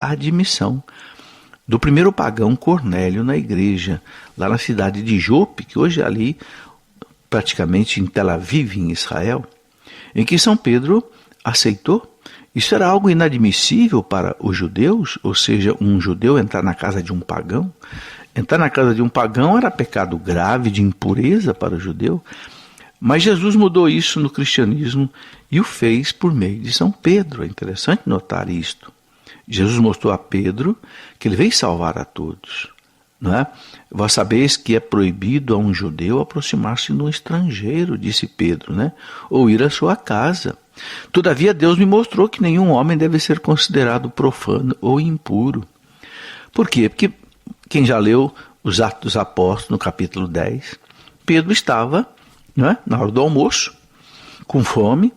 admissão do primeiro pagão Cornélio na igreja, lá na cidade de Jope, que hoje é ali praticamente em Tel Aviv, em Israel, em que São Pedro aceitou. Isso era algo inadmissível para os judeus, ou seja, um judeu entrar na casa de um pagão. Entrar na casa de um pagão era pecado grave de impureza para o judeu, mas Jesus mudou isso no cristianismo e o fez por meio de São Pedro. É interessante notar isto. Jesus mostrou a Pedro que ele veio salvar a todos. Não é? Vós sabeis que é proibido a um judeu aproximar-se de um estrangeiro, disse Pedro, né? Ou ir à sua casa. Todavia Deus me mostrou que nenhum homem deve ser considerado profano ou impuro. Por quê? Porque quem já leu os Atos dos Apóstolos, no capítulo 10, Pedro estava, não é, na hora do almoço, com fome,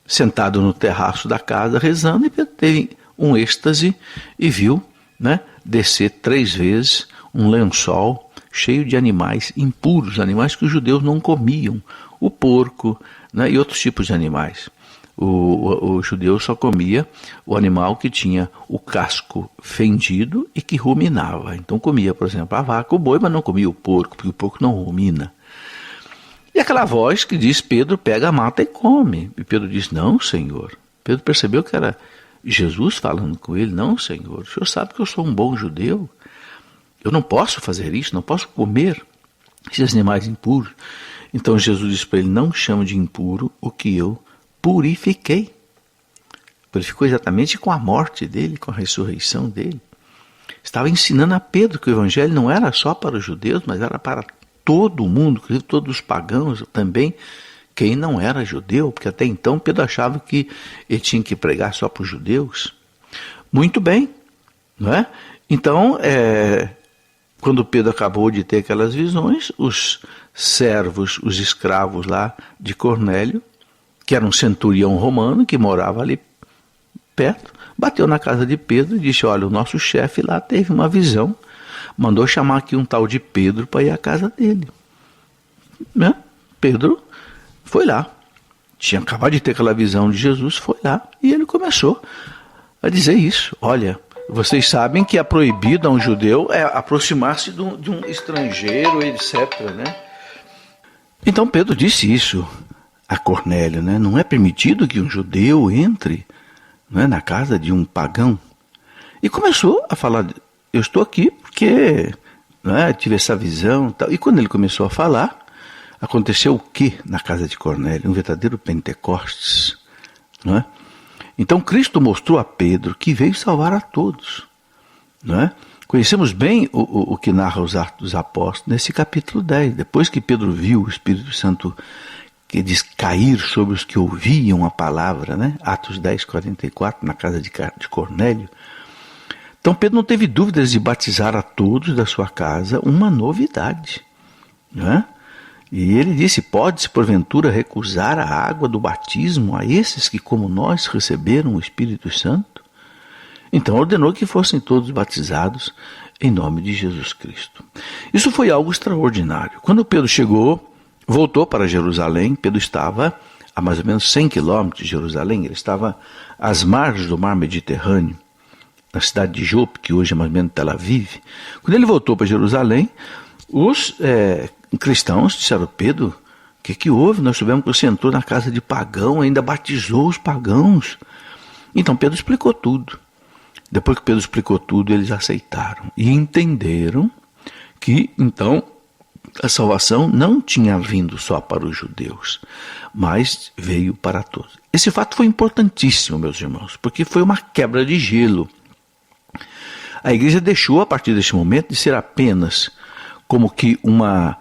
sentado no terraço da casa, rezando, e Pedro teve um êxtase e viu, né, descer 3 vezes um lençol cheio de animais impuros, animais que os judeus não comiam, o porco, né, e outros tipos de animais. O judeu só comia o animal que tinha o casco fendido e que ruminava. Então comia, por exemplo, a vaca, o boi, mas não comia o porco, porque o porco não rumina. E aquela voz que diz, Pedro, pega a mata e come. E Pedro diz, não, Senhor. Pedro percebeu que era Jesus falando com ele, não, Senhor, o Senhor sabe que eu sou um bom judeu. Eu não posso fazer isso, não posso comer esses animais impuros. Então Jesus disse para ele, não chame de impuro o que eu purifiquei. Purificou exatamente com a morte dele, com a ressurreição dele. Estava ensinando a Pedro que o evangelho não era só para os judeus, mas era para todo o mundo, inclusive todos os pagãos também, quem não era judeu, porque até então Pedro achava que ele tinha que pregar só para os judeus. Muito bem, não é? Então, quando Pedro acabou de ter aquelas visões, os servos, os escravos lá de Cornélio, que era um centurião romano que morava ali perto, bateu na casa de Pedro e disse, olha, o nosso chefe lá teve uma visão, mandou chamar aqui um tal de Pedro para ir à casa dele. Né? Pedro foi lá, tinha acabado de ter aquela visão de Jesus, foi lá e ele começou a dizer isso. Olha, vocês sabem que é proibido a um judeu aproximar-se de um estrangeiro, etc. Né? Então Pedro disse isso a Cornélio, né? Não é permitido que um judeu entre, né, na casa de um pagão. E começou a falar, eu estou aqui porque, né, tive essa visão. Tal. E quando ele começou a falar, aconteceu o que na casa de Cornélio? Um verdadeiro Pentecostes. Não é? Então Cristo mostrou a Pedro que veio salvar a todos. Não é? Conhecemos bem o que narra os Atos dos Apóstolos nesse capítulo 10. Depois que Pedro viu o Espírito Santo que diz cair sobre os que ouviam a palavra, né? Atos 10, 44, na casa de Cornélio. Então Pedro não teve dúvidas de batizar a todos da sua casa, uma novidade. Né? E ele disse, pode-se porventura recusar a água do batismo a esses que como nós receberam o Espírito Santo? Então ordenou que fossem todos batizados em nome de Jesus Cristo. Isso foi algo extraordinário. Quando Pedro voltou para Jerusalém, Pedro estava a mais ou menos 100 quilômetros de Jerusalém, ele estava às margens do mar Mediterrâneo, na cidade de Jope, que hoje é mais ou menos Tel Aviv. Quando ele voltou para Jerusalém, os cristãos disseram, Pedro, o que houve? Nós soubemos que você entrou na casa de pagão, ainda batizou os pagãos. Então Pedro explicou tudo. Depois que Pedro explicou tudo, eles aceitaram e entenderam que, então, a salvação não tinha vindo só para os judeus, mas veio para todos. Esse fato foi importantíssimo, meus irmãos, porque foi uma quebra de gelo. A igreja deixou, a partir deste momento, de ser apenas como que uma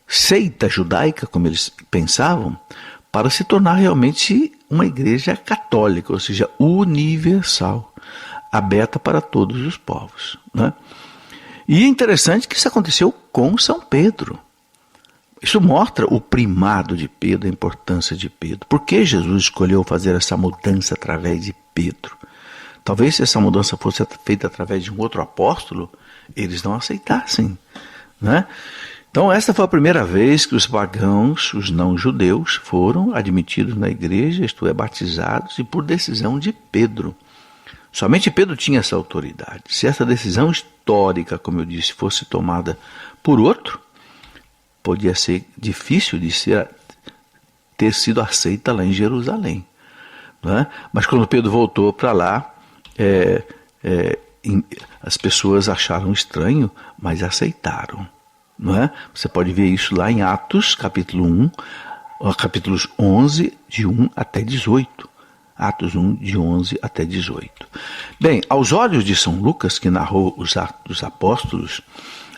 seita judaica, como eles pensavam, para se tornar realmente uma igreja católica, ou seja, universal, aberta para todos os povos. Né? E é interessante que isso aconteceu com São Pedro. Isso mostra o primado de Pedro, a importância de Pedro. Por que Jesus escolheu fazer essa mudança através de Pedro? Talvez se essa mudança fosse feita através de um outro apóstolo, eles não aceitassem. Né? Então essa foi a primeira vez que os pagãos, os não-judeus, foram admitidos na igreja, isto é, batizados, e por decisão de Pedro. Somente Pedro tinha essa autoridade. Se essa decisão histórica, como eu disse, fosse tomada por outro, podia ser difícil de ter sido aceita lá em Jerusalém. Não é? Mas quando Pedro voltou para lá, as pessoas acharam estranho, mas aceitaram. Não é? Você pode ver isso lá em Atos, capítulo 1, capítulos 11, de 1 até 18. Atos 1, de 11 até 18. Bem, aos olhos de São Lucas, que narrou os Atos dos Apóstolos,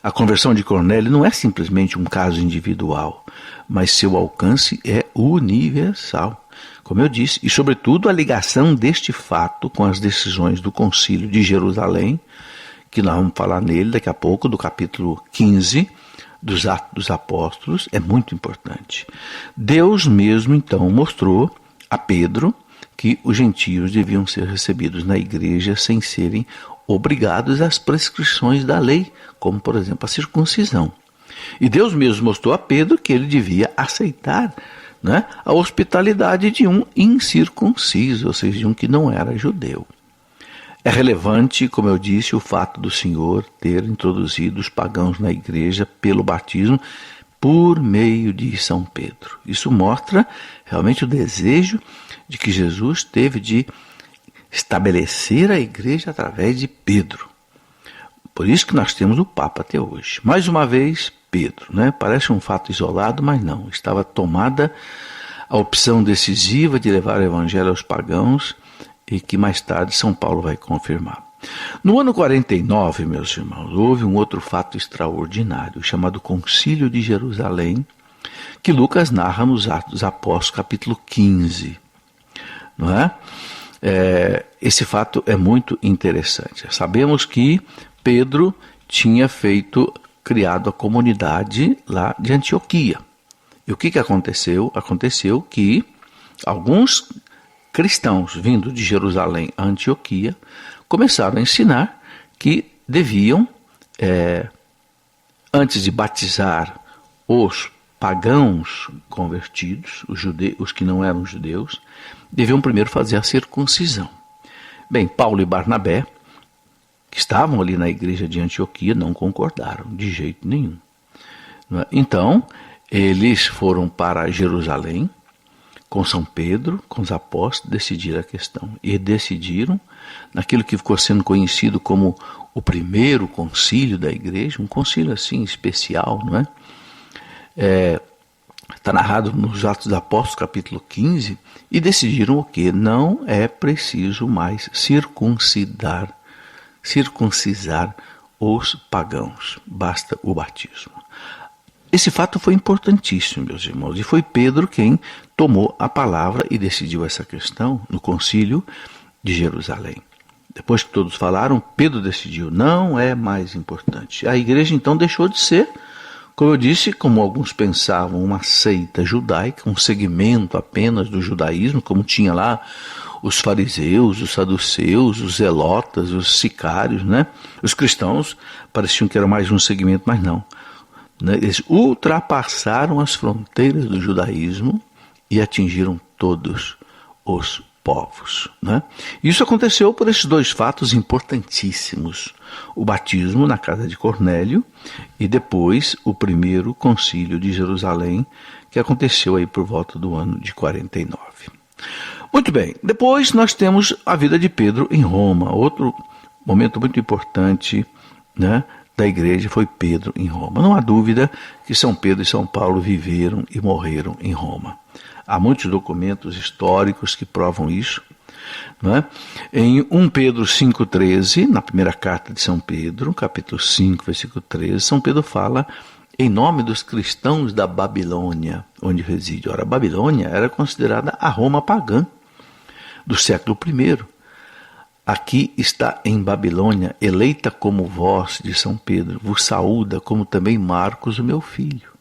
a conversão de Cornélio não é simplesmente um caso individual, mas seu alcance é universal. Como eu disse, e sobretudo a ligação deste fato com as decisões do Concílio de Jerusalém, que nós vamos falar nele daqui a pouco, do capítulo 15 dos Atos dos Apóstolos, é muito importante. Deus mesmo, então, mostrou a Pedro que os gentios deviam ser recebidos na igreja sem serem obrigados às prescrições da lei, como, por exemplo, a circuncisão. E Deus mesmo mostrou a Pedro que ele devia aceitar, né, a hospitalidade de um incircunciso, ou seja, de um que não era judeu. É relevante, como eu disse, o fato do Senhor ter introduzido os pagãos na igreja pelo batismo por meio de São Pedro. Isso mostra realmente o desejo de que Jesus teve de estabelecer a igreja através de Pedro. Por isso que nós temos o Papa até hoje. Mais uma vez, Pedro, né? Parece um fato isolado, mas não. Estava tomada a opção decisiva de levar o evangelho aos pagãos e que mais tarde São Paulo vai confirmar. No ano 49, meus irmãos, houve um outro fato extraordinário, chamado Concílio de Jerusalém, que Lucas narra nos Atos dos Apóstolos, capítulo 15. Não é? Esse fato é muito interessante. Sabemos que Pedro tinha criado a comunidade lá de Antioquia. E o que aconteceu? Aconteceu que alguns cristãos vindo de Jerusalém a Antioquia começaram a ensinar que deviam, antes de batizar os pagãos convertidos, os que não eram judeus, deviam primeiro fazer a circuncisão. Bem, Paulo e Barnabé, que estavam ali na igreja de Antioquia, não concordaram de jeito nenhum. Então, eles foram para Jerusalém, com São Pedro, com os apóstolos, decidir a questão. E decidiram, naquilo que ficou sendo conhecido como o primeiro concílio da igreja, um concílio assim especial, não é? Está narrado nos Atos dos Apóstolos, capítulo 15, e decidiram o quê? Não é preciso mais circuncisar os pagãos, basta o batismo. Esse fato foi importantíssimo, meus irmãos, e foi Pedro quem tomou a palavra e decidiu essa questão no concílio de Jerusalém. Depois que todos falaram, Pedro decidiu, não é mais importante. A igreja então deixou de ser, como eu disse, como alguns pensavam, uma seita judaica, um segmento apenas do judaísmo, como tinha lá os fariseus, os saduceus, os zelotas, os sicários, né? Os cristãos pareciam que era mais um segmento, mas não. Eles ultrapassaram as fronteiras do judaísmo e atingiram todos os povos. Né? Isso aconteceu por esses dois fatos importantíssimos. O batismo na casa de Cornélio e depois o primeiro concílio de Jerusalém, que aconteceu aí por volta do ano de 49. Muito bem, depois nós temos a vida de Pedro em Roma. Outro momento muito importante, né, da igreja foi Pedro em Roma. Não há dúvida que São Pedro e São Paulo viveram e morreram em Roma. Há muitos documentos históricos que provam isso. Não é? Em 1 Pedro 5,13, na primeira carta de São Pedro, capítulo 5, versículo 13, São Pedro fala em nome dos cristãos da Babilônia, onde reside. Ora, a Babilônia era considerada a Roma pagã do século I. Aqui está em Babilônia, eleita como vós de São Pedro, vos saúda, como também Marcos, o meu filho.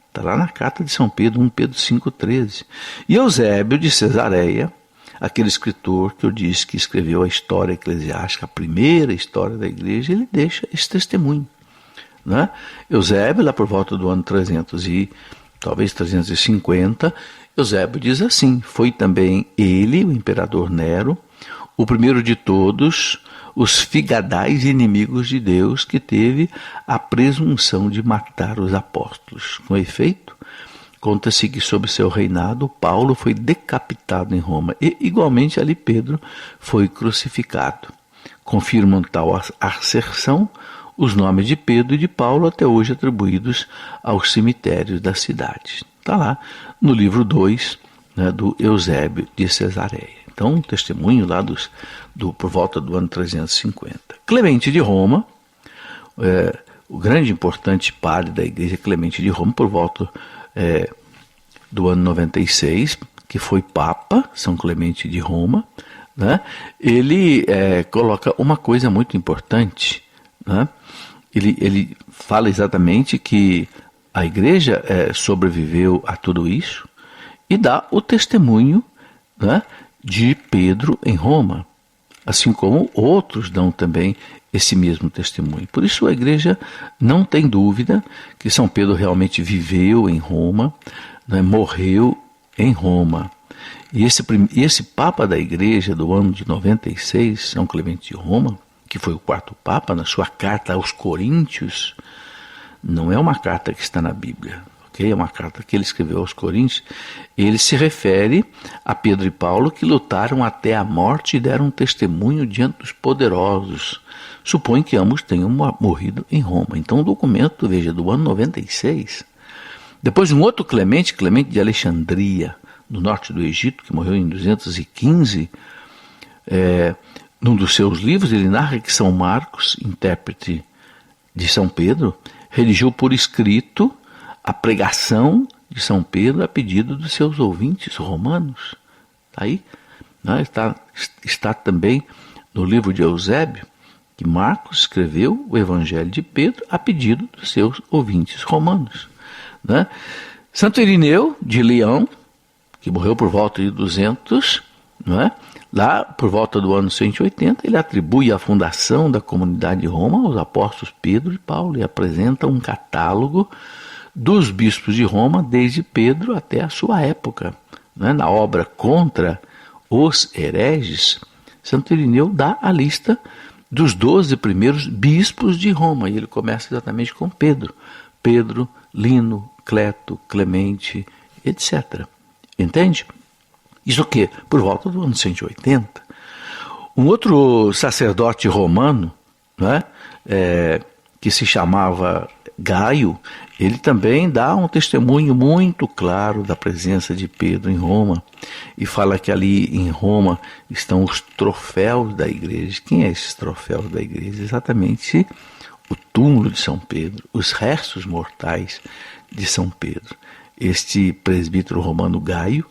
Está lá na carta de São Pedro, 1 Pedro 5,13. E Eusébio de Cesareia, aquele escritor que eu disse que escreveu a história eclesiástica, a primeira história da igreja, ele deixa esse testemunho. Eusébio, lá por volta do ano 300 e talvez 350, Eusébio diz assim, foi também ele, o imperador Nero, o primeiro de todos os figadais inimigos de Deus, que teve a presunção de matar os apóstolos. Com efeito, conta-se que sob seu reinado, Paulo foi decapitado em Roma e, igualmente, ali Pedro foi crucificado. Confirmam tal asserção os nomes de Pedro e de Paulo, até hoje atribuídos aos cemitérios da cidade. Está lá no livro 2, né, do Eusébio de Cesareia. Então, um testemunho lá por volta do ano 350. Clemente de Roma, o grande e importante padre da igreja Clemente de Roma, por volta do ano 96, que foi Papa, São Clemente de Roma, né? Ele coloca uma coisa muito importante, né? Ele fala exatamente que a igreja sobreviveu a tudo isso e dá o testemunho, né, de Pedro em Roma, assim como outros dão também esse mesmo testemunho. Por isso a igreja não tem dúvida que São Pedro realmente viveu em Roma, né, morreu em Roma. E esse Papa da igreja do ano de 96, São Clemente de Roma, que foi o quarto Papa, na sua carta aos Coríntios, não é uma carta que está na Bíblia, ok? É uma carta que ele escreveu aos Coríntios. Ele se refere a Pedro e Paulo, que lutaram até a morte e deram testemunho diante dos poderosos. Supõe que ambos tenham morrido em Roma. Então o documento, veja, do ano 96. Depois um outro Clemente de Alexandria, no norte do Egito, que morreu em 215, num dos seus livros, ele narra que São Marcos, intérprete de São Pedro, redigiu por escrito a pregação de São Pedro a pedido dos seus ouvintes romanos. Aí, né, está também no livro de Eusébio, que Marcos escreveu o Evangelho de Pedro a pedido dos seus ouvintes romanos. Né? Santo Irineu de Leão, que morreu por volta de 200, né? Lá por volta do ano 180, ele atribui a fundação da comunidade de Roma aos apóstolos Pedro e Paulo e apresenta um catálogo dos bispos de Roma desde Pedro até a sua época. Né? Na obra Contra os Hereges, Santo Irineu dá a lista dos 12 primeiros bispos de Roma, e ele começa exatamente com Pedro. Pedro, Lino, Cleto, Clemente, etc. Entende? Isso o quê? Por volta do ano 180. Um outro sacerdote romano, né, que se chamava Gaio, ele também dá um testemunho muito claro da presença de Pedro em Roma e fala que ali em Roma estão os troféus da igreja. Quem é esses troféus da igreja? Exatamente o túmulo de São Pedro, os restos mortais de São Pedro. Este presbítero romano Gaio,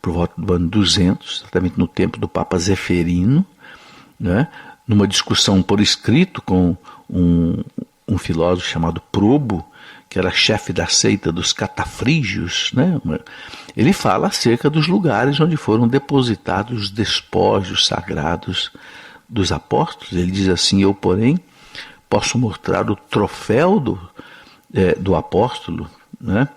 por volta do ano 200, exatamente no tempo do Papa Zeferino, né, numa discussão por escrito com um filósofo chamado Probo, que era chefe da seita dos catafrígios, né, ele fala acerca dos lugares onde foram depositados os despojos sagrados dos apóstolos. Ele diz assim: eu, porém, posso mostrar o troféu do apóstolo, né?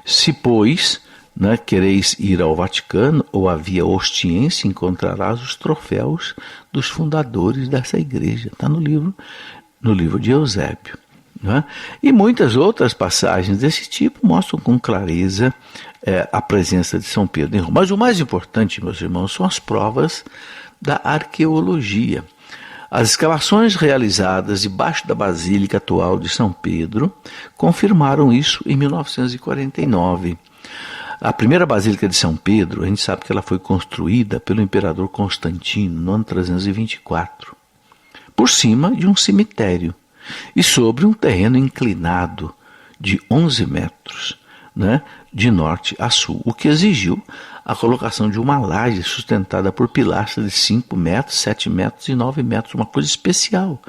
Se, pois, né, quereis ir ao Vaticano ou à Via Ostiense, encontrarás os troféus dos fundadores dessa igreja. Está no livro de Eusébio. Né? E muitas outras passagens desse tipo mostram com clareza a presença de São Pedro em Roma. Mas o mais importante, meus irmãos, são as provas da arqueologia. As escavações realizadas debaixo da Basílica atual de São Pedro confirmaram isso em 1949. A primeira Basílica de São Pedro, a gente sabe que ela foi construída pelo imperador Constantino no ano 324, por cima de um cemitério e sobre um terreno inclinado de 11 metros, né, de norte a sul, o que exigiu a colocação de uma laje sustentada por pilastras de 5 metros, 7 metros e 9 metros, uma coisa especial,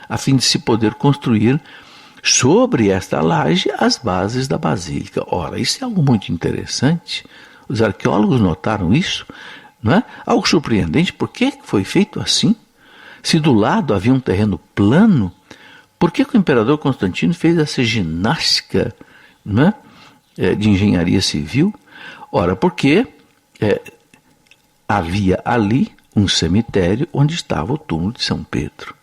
a fim de se poder construir sobre esta laje as bases da basílica. Ora, isso é algo muito interessante. Os arqueólogos notaram isso, não é? Algo surpreendente. Por que foi feito assim? Se do lado havia um terreno plano, por que o imperador Constantino fez essa ginástica, não é, de engenharia civil? Ora, porque havia ali um cemitério onde estava o túmulo de São Pedro.